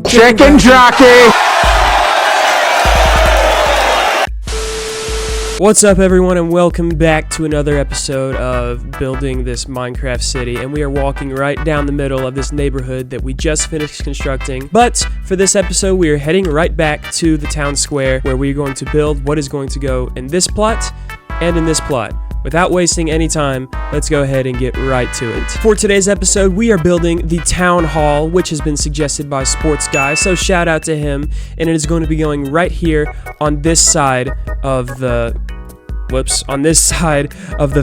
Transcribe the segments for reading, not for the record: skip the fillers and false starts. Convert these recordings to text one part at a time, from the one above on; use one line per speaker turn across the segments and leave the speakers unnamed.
Chicken jockey!
What's up, everyone, and welcome back to another episode of building this Minecraft city. And we are walking right down the middle of this neighborhood that we just finished constructing. But for this episode, we are heading right back to the town square where we are going to build what is going to go in this plot and in this plot. Without wasting any time, let's go ahead and get right to it. For today's episode, we are building the town hall, which has been suggested by Sports Guy, so shout out to him. And it is going to be going right here on this side of the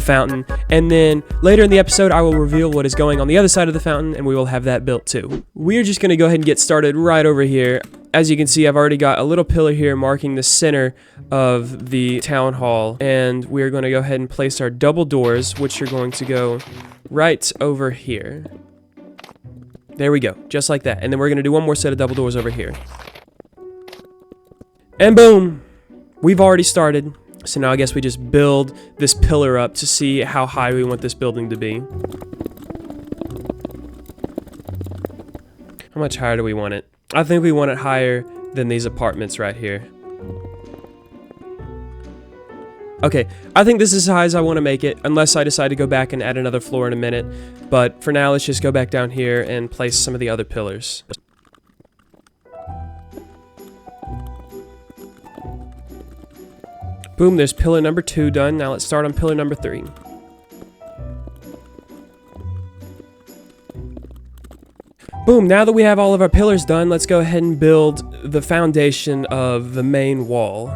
fountain. And then later in the episode, I will reveal what is going on the other side of the fountain, and we will have that built too. We are just going to go ahead and get started right over here. As you can see, I've already got a little pillar here marking the center of the town hall, and we're going to go ahead and place our double doors, which are going to go right over here. There we go, just like that. And then we're going to do one more set of double doors over here. And boom! We've already started. So now I guess we just build this pillar up to see how high we want this building to be. How much higher do we want it? I think we want it higher than these apartments right here. Okay, I think this is as high as I want to make it, unless I decide to go back and add another floor in a minute. But for now, let's just go back down here and place some of the other pillars. Boom, there's pillar number 2 done. Now let's start on pillar number 3. Boom, now that we have all of our pillars done, let's go ahead and build the foundation of the main wall.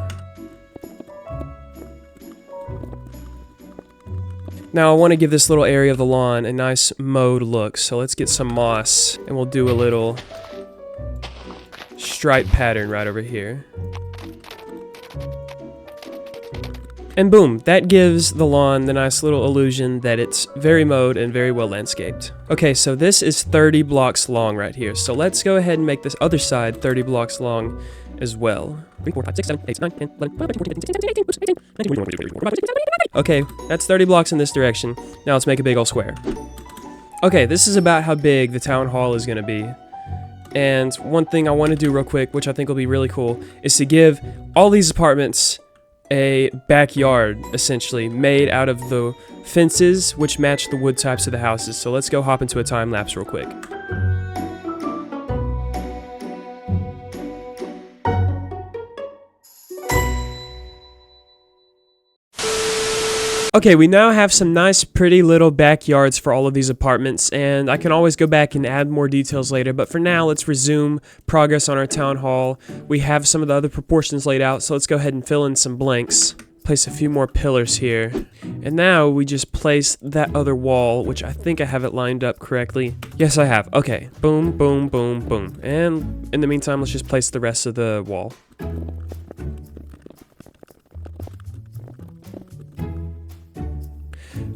Now I want to give this little area of the lawn a nice mowed look, so let's get some moss and we'll do a little stripe pattern right over here. And boom, that gives the lawn the nice little illusion that it's very mowed and very well landscaped. Okay, so this is 30 blocks long right here. So let's go ahead and make this other side 30 blocks long as well. 3, 4, 5, 6, 7, 8, 9, 10, 11, 12, 13, 14, 15, 16, 17, 18, 19, 20, 21, 22, 23, 24, 25, 26, 27, 28, 29, 30. Okay, that's 30 blocks in this direction. Now let's make a big old square. Okay, this is about how big the town hall is going to be. And one thing I want to do real quick, which I think will be really cool, is to give all these apartments a backyard, essentially, made out of the fences which match the wood types of the houses. So let's go hop into a time lapse real quick. Okay, we now have some nice pretty little backyards for all of these apartments, and I can always go back and add more details later, but for now let's resume progress on our town hall. We have some of the other proportions laid out, so let's go ahead and fill in some blanks. Place a few more pillars here. And now we just place that other wall, which I think I have it lined up correctly. Yes, I have. Okay, boom, boom, boom, boom. And in the meantime, let's just place the rest of the wall.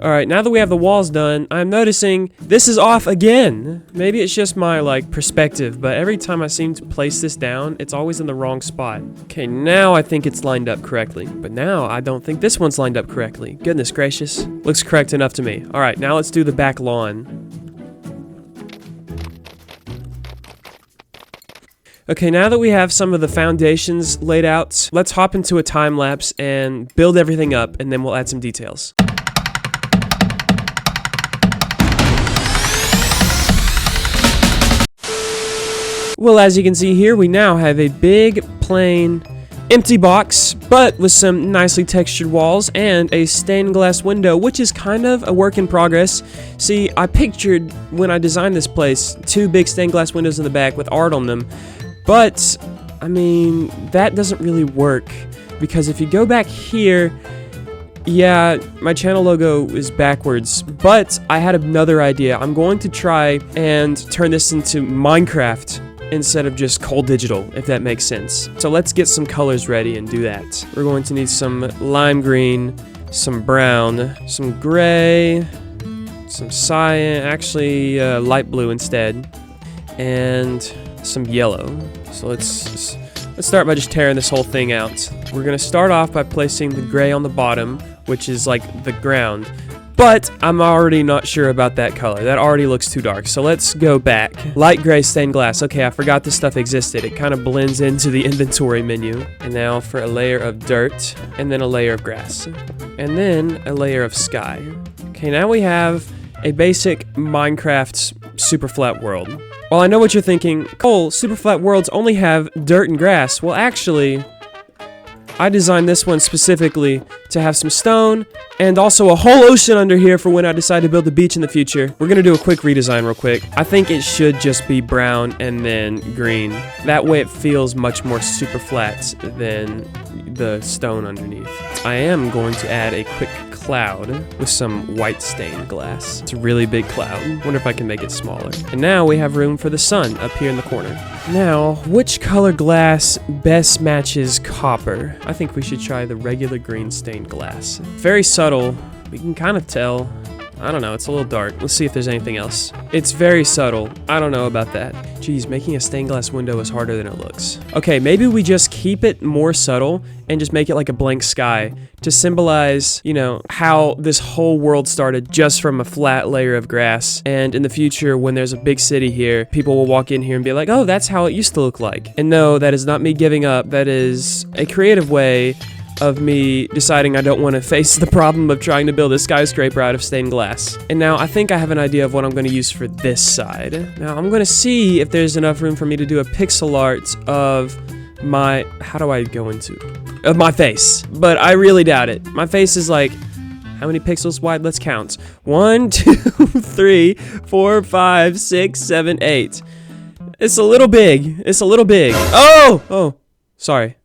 Alright, now that we have the walls done, I'm noticing this is off again. Maybe it's just my, perspective, but every time I seem to place this down, it's always in the wrong spot. Okay, now I think it's lined up correctly, but now I don't think this one's lined up correctly. Goodness gracious. Looks correct enough to me. Alright, now let's do the back lawn. Okay, now that we have some of the foundations laid out, let's hop into a time lapse and build everything up, and then we'll add some details. Well, as you can see here, we now have a big, plain, empty box, but with some nicely textured walls and a stained glass window, which is kind of a work in progress. See, I pictured, when I designed this place, 2 big stained glass windows in the back with art on them, but, I mean, that doesn't really work, because if you go back here, yeah, my channel logo is backwards, but I had another idea. I'm going to try and turn this into Minecraft instead of just ColeDigital, if that makes sense. So let's get some colors ready and do that. We're going to need some lime green, some brown, some gray, some cyan, actually light blue instead, and some yellow. So let's start by just tearing this whole thing out. We're gonna start off by placing the gray on the bottom, which is like the ground. But I'm already not sure about that color. That already looks too dark. So let's go back. Light gray stained glass. Okay, I forgot this stuff existed. It kind of blends into the inventory menu. And now for a layer of dirt, and then a layer of grass, and then a layer of sky. Okay, now we have a basic Minecraft super flat world. Well, I know what you're thinking. Cole, super flat worlds only have dirt and grass. Well, actually, I designed this one specifically to have some stone and also a whole ocean under here for when I decide to build a beach in the future. We're gonna do a quick redesign real quick. I think it should just be brown and then green. That way it feels much more super flat than the stone underneath. I am going to add a quick cloud with some white stained glass. It's a really big cloud. Wonder if I can make it smaller. And now we have room for the sun up here in the corner. Now, which color glass best matches copper? I think we should try the regular green stained glass. Very subtle. We can kind of tell. I don't know, it's a little dark. Let's see if there's anything else. It's very subtle. I don't know about that. Geez, making a stained glass window is harder than it looks. Okay, maybe we just keep it more subtle and just make it like a blank sky to symbolize, you know, how this whole world started just from a flat layer of grass. And in the future, when there's a big city here, people will walk in here and be like, oh, that's how it used to look like. And no, that is not me giving up. That is a creative way of me deciding I don't want to face the problem of trying to build a skyscraper out of stained glass. And now I think I have an idea of what I'm going to use for this side. Now I'm going to see if there's enough room for me to do a pixel art of my, how do I go into, of my face. But I really doubt it. My face is like, how many pixels wide? Let's count. 1, 2, 3, 4, 5, 6, 7, 8. It's a little big. It's a little big. Oh, sorry.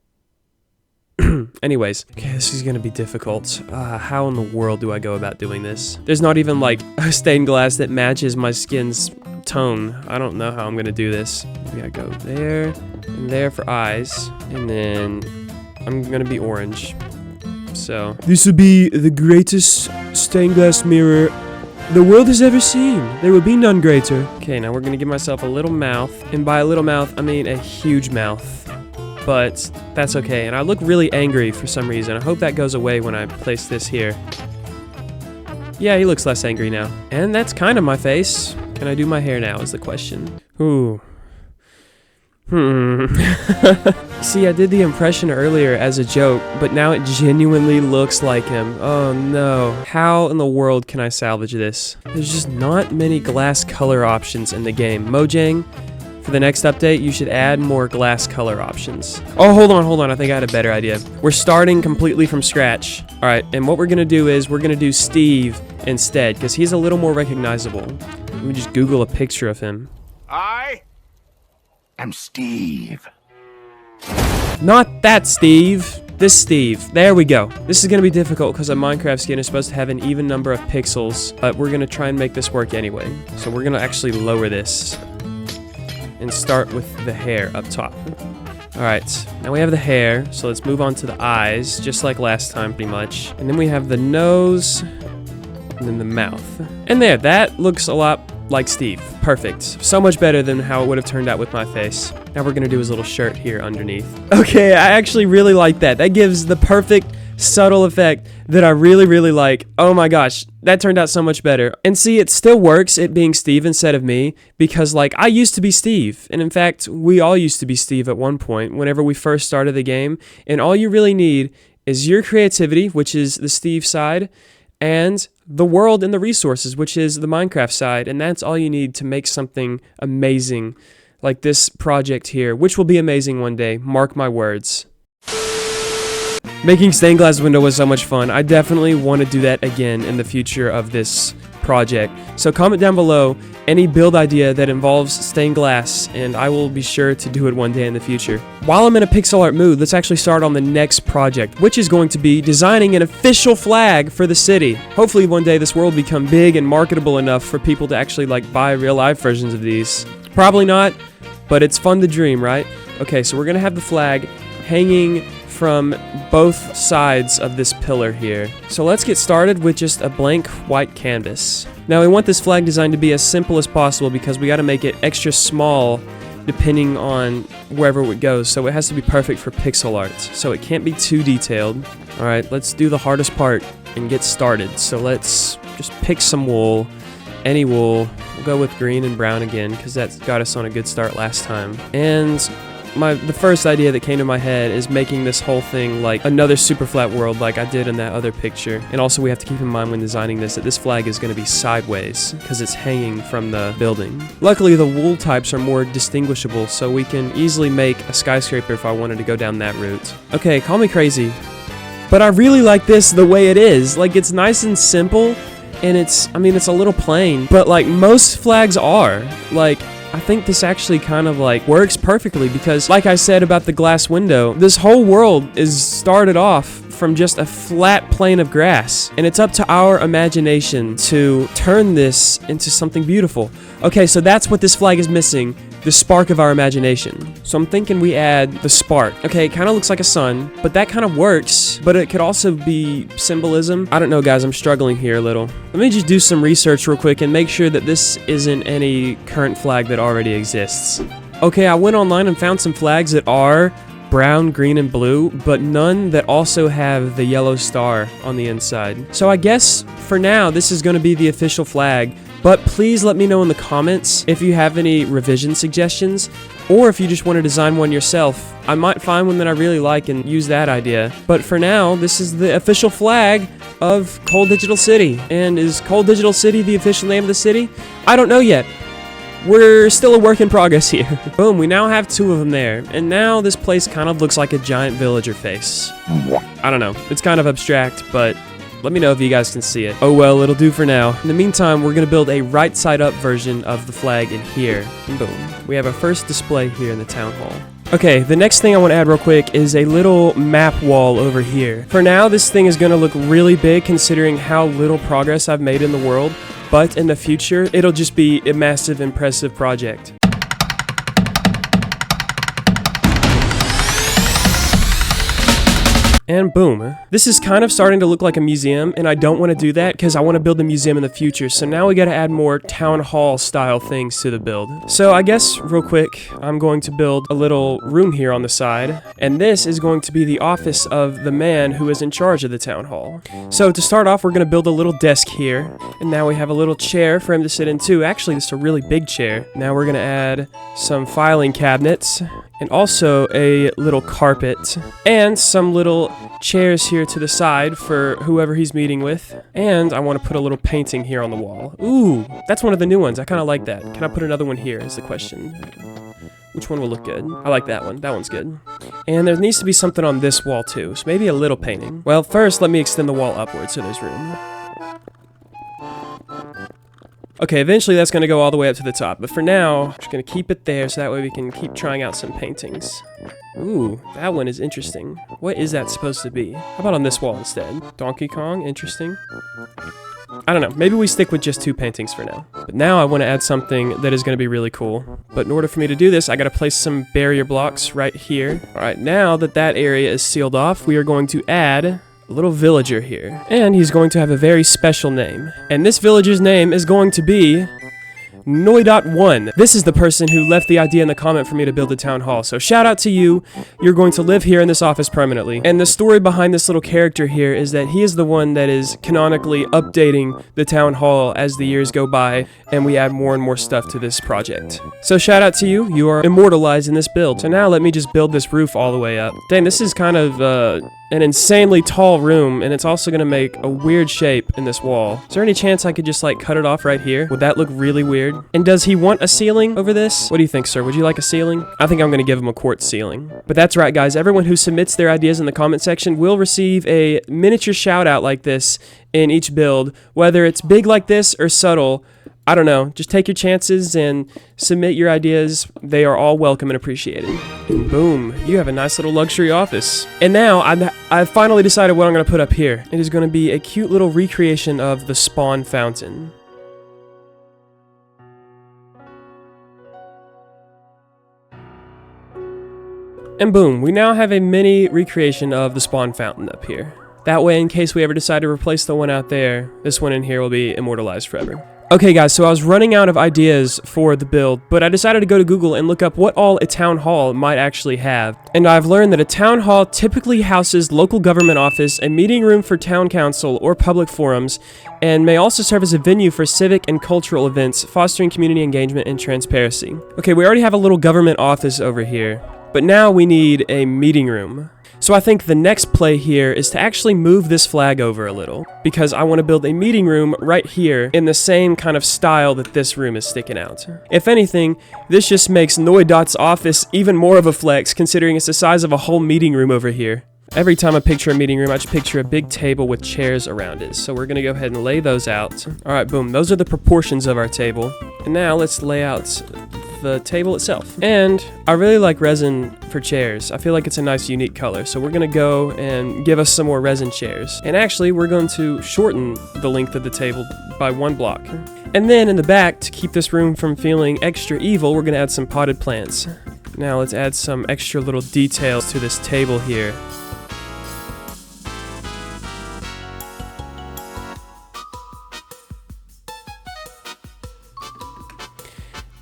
Anyways, okay, this is gonna be difficult. How in the world do I go about doing this? There's not even like a stained glass that matches my skin's tone. I don't know how I'm gonna do this. Maybe I go there and there for eyes, and then I'm gonna be orange. So this will be the greatest stained glass mirror the world has ever seen. There will be none greater. Okay, now we're gonna give myself a little mouth, and by a little mouth, I mean a huge mouth. But that's okay, and I look really angry for some reason. I hope that goes away when I place this here. Yeah, he looks less angry now. And that's kind of my face. Can I do my hair now is the question. Ooh. See, I did the impression earlier as a joke, but now it genuinely looks like him. Oh no. How in the world can I salvage this? There's just not many glass color options in the game. Mojang, for the next update, you should add more glass color options. Oh, hold on. I think I had a better idea. We're starting completely from scratch. All right, and what we're gonna do is we're gonna do Steve instead, because he's a little more recognizable. Let me just Google a picture of him.
I am Steve.
Not that Steve. This Steve. There we go. This is gonna be difficult because a Minecraft skin is supposed to have an even number of pixels, but we're gonna try and make this work anyway. So we're gonna actually lower this and start with the hair up top. Alright, now we have the hair, so let's move on to the eyes, just like last time pretty much. And then we have the nose, and then the mouth. And there, that looks a lot like Steve. Perfect. So much better than how it would have turned out with my face. Now we're gonna do his little shirt here underneath. Okay, I actually really like that. That gives the perfect subtle effect that I really like. Oh my gosh, that turned out so much better. And see, it still works, it being Steve instead of me, because like I used to be Steve, and in fact we all used to be Steve at one point whenever we first started the game. And all you really need is your creativity, which is the Steve side, and the world and the resources, which is the Minecraft side, and that's all you need to make something amazing like this project here, which will be amazing one day, mark my words. Making stained glass window was so much fun. I definitely want to do that again in the future of this project. So comment down below any build idea that involves stained glass, and I will be sure to do it one day in the future. While I'm in a pixel art mood, let's actually start on the next project, which is going to be designing an official flag for the city. Hopefully one day this world will become big and marketable enough for people to actually like buy real life versions of these. Probably not, but it's fun to dream, right? Okay, so we're gonna have the flag hanging from both sides of this pillar here. So let's get started with just a blank white canvas. Now we want this flag design to be as simple as possible because we got to make it extra small depending on wherever it goes. So it has to be perfect for pixel art. So it can't be too detailed. All right, let's do the hardest part and get started. So let's just pick some wool, any wool. We'll go with green and brown again, because that's got us on a good start last time. And the first idea that came to my head is making this whole thing like another super flat world like I did in that other picture. And also we have to keep in mind when designing this that this flag is going to be sideways because it's hanging from the building. Luckily the wool types are more distinguishable, so we can easily make a skyscraper if I wanted to go down that route. Okay, call me crazy, but I really like this the way it is. Like, it's nice and simple, and it's a little plain, but like most flags are. Like, I think this actually kind of like works perfectly because, like I said about the glass window, this whole world is started off from just a flat plane of grass, and it's up to our imagination to turn this into something beautiful. Okay, so that's what this flag is missing, the spark of our imagination. So I'm thinking we add the spark. Okay, it kind of looks like a sun, but that kind of works, but it could also be symbolism. I don't know, guys, I'm struggling here a little. Let me just do some research real quick and make sure that this isn't any current flag that already exists. Okay, I went online and found some flags that are brown, green, and blue, but none that also have the yellow star on the inside. So I guess for now, this is going to be the official flag. But please let me know in the comments if you have any revision suggestions, or if you just want to design one yourself. I might find one that I really like and use that idea. But for now, this is the official flag of ColeDigital City. And is ColeDigital City the official name of the city? I don't know yet. We're still a work in progress here. Boom, we now have 2 of them there. And now this place kind of looks like a giant villager face. I don't know. It's kind of abstract, but let me know if you guys can see it. Oh well, it'll do for now. In the meantime, we're gonna build a right side up version of the flag in here. And boom. We have our first display here in the town hall. Okay, the next thing I want to add real quick is a little map wall over here. For now, this thing is gonna look really big considering how little progress I've made in the world, but in the future, it'll just be a massive, impressive project. And boom. This is kind of starting to look like a museum, and I don't want to do that because I want to build a museum in the future. So now we got to add more town hall style things to the build. So I guess real quick, I'm going to build a little room here on the side, and this is going to be the office of the man who is in charge of the town hall. So to start off, we're going to build a little desk here, and now we have a little chair for him to sit in too. Actually, this is a really big chair. Now we're going to add some filing cabinets, and also a little carpet, and some little chairs here to the side for whoever he's meeting with. And I want to put a little painting here on the wall. Ooh, that's one of the new ones. I kind of like that. Can I put another one here is the question. Which one will look good? I like that one. That one's good. And there needs to be something on this wall too, so maybe a little painting. Well, first let me extend the wall upwards so there's room. Okay, eventually that's going to go all the way up to the top, but for now, I'm just going to keep it there so that way we can keep trying out some paintings. Ooh, that one is interesting. What is that supposed to be? How about on this wall instead? Donkey Kong, interesting. I don't know, maybe we stick with just 2 paintings for now. But now I want to add something that is going to be really cool. But in order for me to do this, I got to place some barrier blocks right here. Alright, now that that area is sealed off, we are going to add a little villager here. And he's going to have a very special name. And this villager's name is going to be Noi.1. This is the person who left the idea in the comment for me to build a town hall. So shout out to you. You're going to live here in this office permanently. And the story behind this little character here is that he is the one that is canonically updating the town hall as the years go by and we add more and more stuff to this project. So shout out to you. You are immortalized in this build. So now let me just build this roof all the way up. Dang, this is kind of an insanely tall room, and it's also going to make a weird shape in this wall. Is there any chance I could just like cut it off right here? Would that look really weird? And does he want a ceiling over this? What do you think, sir? Would you like a ceiling? I think I'm going to give him a quartz ceiling. But that's right, guys. Everyone who submits their ideas in the comment section will receive a miniature shout out like this in each build, whether it's big like this or subtle. I don't know, just take your chances and submit your ideas. They are all welcome and appreciated. And boom, you have a nice little luxury office. And now I've finally decided what I'm going to put up here. It is going to be a cute little recreation of the spawn fountain. And boom, we now have a mini recreation of the spawn fountain up here. That way, in case we ever decide to replace the one out there, this one in here will be immortalized forever. Okay guys, so I was running out of ideas for the build, but I decided to go to Google and look up what all a town hall might actually have. And I've learned that a town hall typically houses local government office, a meeting room for town council or public forums, and may also serve as a venue for civic and cultural events, fostering community engagement and transparency. Okay, we already have a little government office over here, but now we need a meeting room. So I think the next play here is to actually move this flag over a little, because I want to build a meeting room right here in the same kind of style that this room is sticking out. If anything, this just makes Noidot's office even more of a flex, considering it's the size of a whole meeting room over here. Every time I picture a meeting room, I just picture a big table with chairs around it. So we're going to go ahead and lay those out. Alright, boom. Those are the proportions of our table. And now let's lay out the table itself. And I really like resin for chairs. I feel like it's a nice unique color. So we're going to go and give us some more resin chairs. And actually, we're going to shorten the length of the table by 1 block. And then in the back, to keep this room from feeling extra evil, we're going to add some potted plants. Now let's add some extra little details to this table here.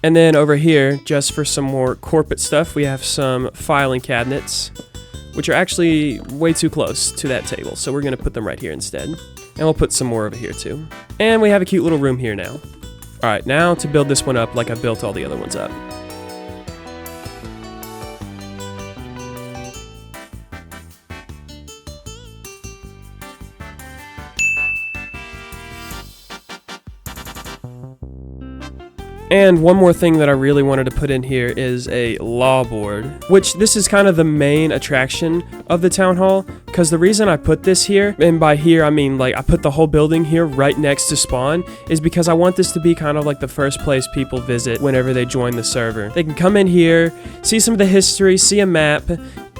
And then over here, just for some more corporate stuff, we have some filing cabinets, which are actually way too close to that table. So we're going to put them right here instead. And we'll put some more over here too. And we have a cute little room here now. Alright, now to build this one up like I built all the other ones up. And one more thing that I really wanted to put in here is a law board, which this is kind of the main attraction of the town hall, because the reason I put this here, and by here I mean like I put the whole building here right next to spawn, is because I want this to be kind of like the first place people visit whenever they join the server. They can come in here, see some of the history, see a map,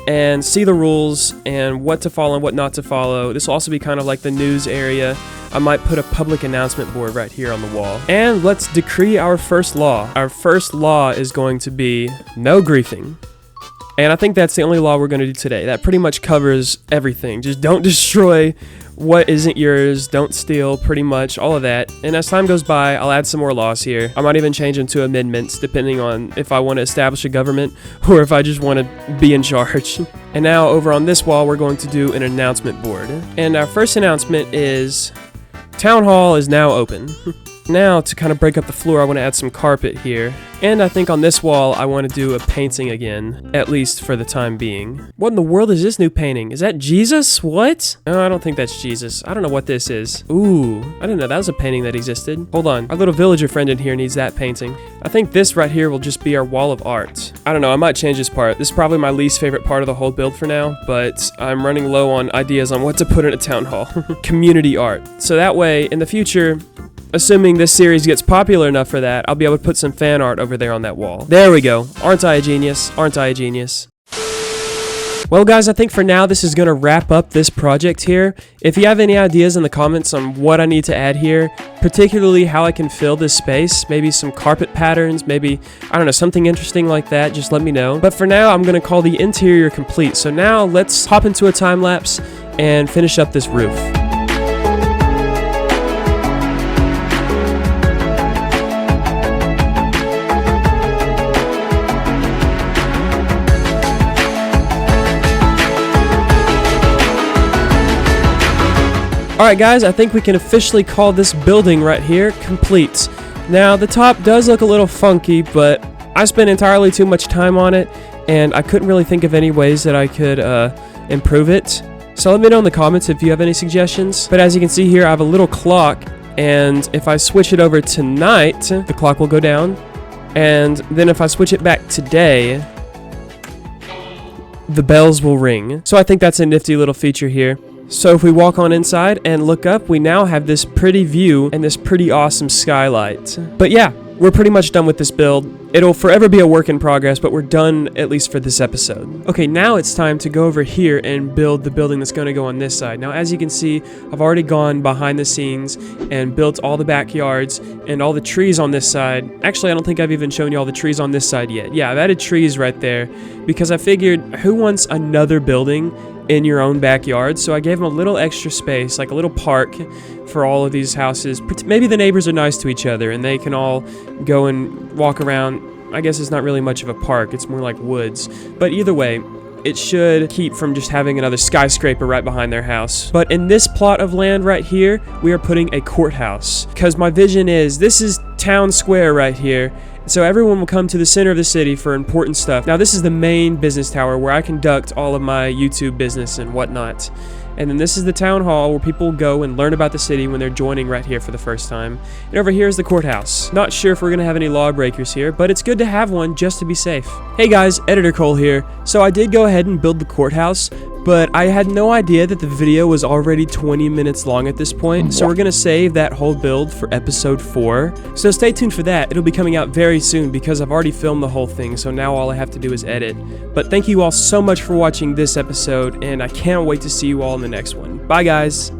and see the rules and what to follow and what not to follow. This will also be kind of like the news area. I might put a public announcement board right here on the wall. And let's decree our first law. Our first law is going to be no griefing. And I think that's the only law we're going to do today. That pretty much covers everything. Just don't destroy what isn't yours, don't steal, pretty much, all of that. And as time goes by, I'll add some more laws here. I might even change them to amendments, depending on if I want to establish a government, or if I just want to be in charge. And now, over on this wall, we're going to do an announcement board. And our first announcement is, Town Hall is now open. Now, to kind of break up the floor, I want to add some carpet here. And I think on this wall, I want to do a painting again, at least for the time being. What in the world is this new painting? Is that Jesus? What? No, I don't think that's Jesus. I don't know what this is. Ooh, I didn't know that was a painting that existed. Hold on, our little villager friend in here needs that painting. I think this right here will just be our wall of art. I don't know, I might change this part. This is probably my least favorite part of the whole build for now, but I'm running low on ideas on what to put in a town hall. Community art. So that way, in the future, assuming this series gets popular enough for that, I'll be able to put some fan art over there on that wall. There we go. Aren't I a genius? Aren't I a genius? Well guys, I think for now this is going to wrap up this project here. If you have any ideas in the comments on what I need to add here, particularly how I can fill this space, maybe some carpet patterns, maybe, I don't know, something interesting like that, just let me know. But for now, I'm going to call the interior complete. So now let's hop into a time lapse and finish up this roof. Alright guys, I think we can officially call this building right here complete. Now, the top does look a little funky, but I spent entirely too much time on it, and I couldn't really think of any ways that I could improve it. So let me know in the comments if you have any suggestions. But as you can see here, I have a little clock, and if I switch it over to night, the clock will go down. And then if I switch it back to day, the bells will ring. So I think that's a nifty little feature here. So if we walk on inside and look up, we now have this pretty view and this pretty awesome skylight. But yeah, we're pretty much done with this build. It'll forever be a work in progress, but we're done at least for this episode. Okay, now it's time to go over here and build the building that's going to go on this side. Now, as you can see, I've already gone behind the scenes and built all the backyards and all the trees on this side. Actually, I don't think I've even shown you all the trees on this side yet. Yeah, I've added trees right there because I figured who wants another building in your own backyard. So I gave them a little extra space, like a little park for all of these houses. Maybe the neighbors are nice to each other and they can all go and walk around. I guess it's not really much of a park, it's more like woods. But either way, it should keep from just having another skyscraper right behind their house. But in this plot of land right here, we are putting a courthouse. Because my vision is, this is town square right here. So everyone will come to the center of the city for important stuff. Now this is the main business tower where I conduct all of my YouTube business and whatnot. And then this is the town hall where people go and learn about the city when they're joining right here for the first time. And over here is the courthouse. Not sure if we're gonna have any lawbreakers here, but it's good to have one just to be safe. Hey guys, Editor Cole here. So I did go ahead and build the courthouse, but I had no idea that the video was already 20 minutes long at this point, so we're gonna save that whole build for episode 4. So stay tuned for that. It'll be coming out very soon because I've already filmed the whole thing, so now all I have to do is edit. But thank you all so much for watching this episode, and I can't wait to see you all in the next one. Bye guys!